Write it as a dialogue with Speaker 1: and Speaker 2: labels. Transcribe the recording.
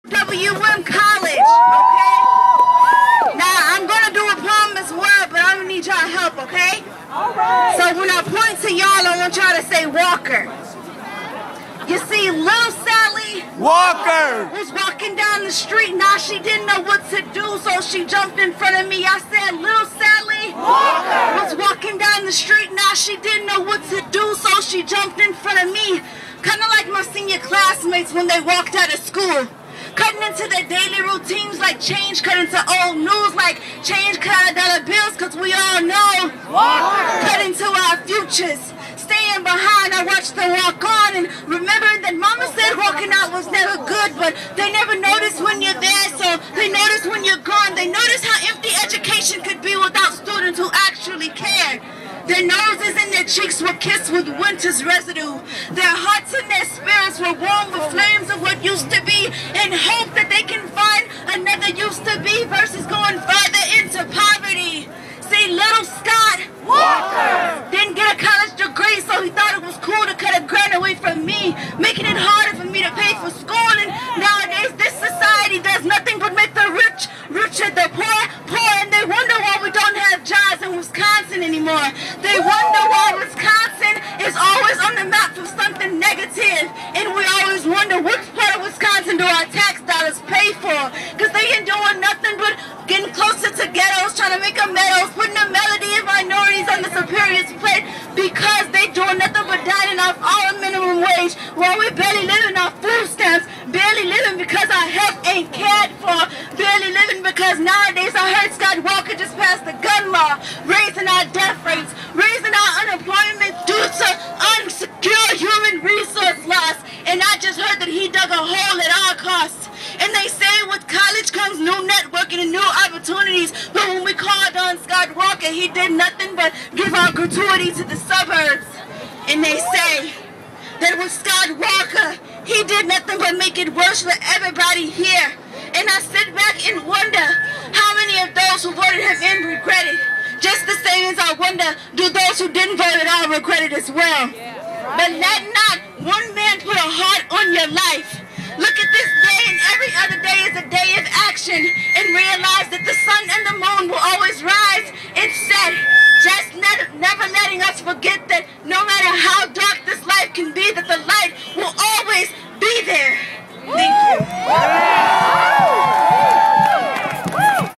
Speaker 1: UWM College, okay? Now, I'm going to do a poem as well, but I'm going to need y'all help, okay? Alright. So when I point to y'all, I want y'all to say Walker. You see, little Sally
Speaker 2: Walker
Speaker 1: was walking down the street. Now she didn't know what to do, so she jumped in front of me. I said, little Sally
Speaker 2: Walker
Speaker 1: was walking down the street. Now she didn't know what to do, so she jumped in front of me. Kind of like my senior classmates when they walked out of school. Cutting into their daily routines like change cut into old news, like change cut out of dollar bills, cause we all know
Speaker 2: Walker
Speaker 1: cut into our futures. Staying behind, I watched them walk on and remembering that mama said walking out was never good, but they never notice when you're there, so they notice when you're gone. They notice how empty education could be without students who actually cared. Their noses and their cheeks were kissed with winter's residue. Their hearts and their spirits were warm with flames of what used to be, in hope that they can find another used to be versus going further into poverty. See, little Scott
Speaker 2: Walker
Speaker 1: didn't get a college degree, so he thought it was cool to cut a grant away from me, making it harder for me to pay for school. And nowadays, this society does nothing but make the rich richer, the poor poor, and they wonder why we don't have jobs in Wisconsin anymore. They wonder why Wisconsin is always on the map for something negative, and we always wonder which part of Wisconsin do our tax dollars pay for, because they ain't doing nothing but getting closer to ghettos, trying to make a meadows, putting a melody of minorities on the superior's plate, because they doing nothing but dining off our minimum wage, while we barely living off food stamps, barely living because our health ain't cared for, barely living because nowadays I heard Scott Walker just passed the gun law, raising our death rates, raising our unemployment due to unsecure human resource loss, and I just heard that he dug a hole at all costs. And they say with college comes new networking and new opportunities, but when we called on Scott Walker, he did nothing but give out gratuity to the suburbs. And they say that with Scott Walker, he did nothing but make it worse for everybody here. And I sit back and wonder how many of those who voted him in regret it. Just the same as I wonder, do those who didn't vote at all regret it as well? But let not one man put a heart on your life. Look at this day, and every other day is a day of action, and realize that the sun and the moon will always rise and set.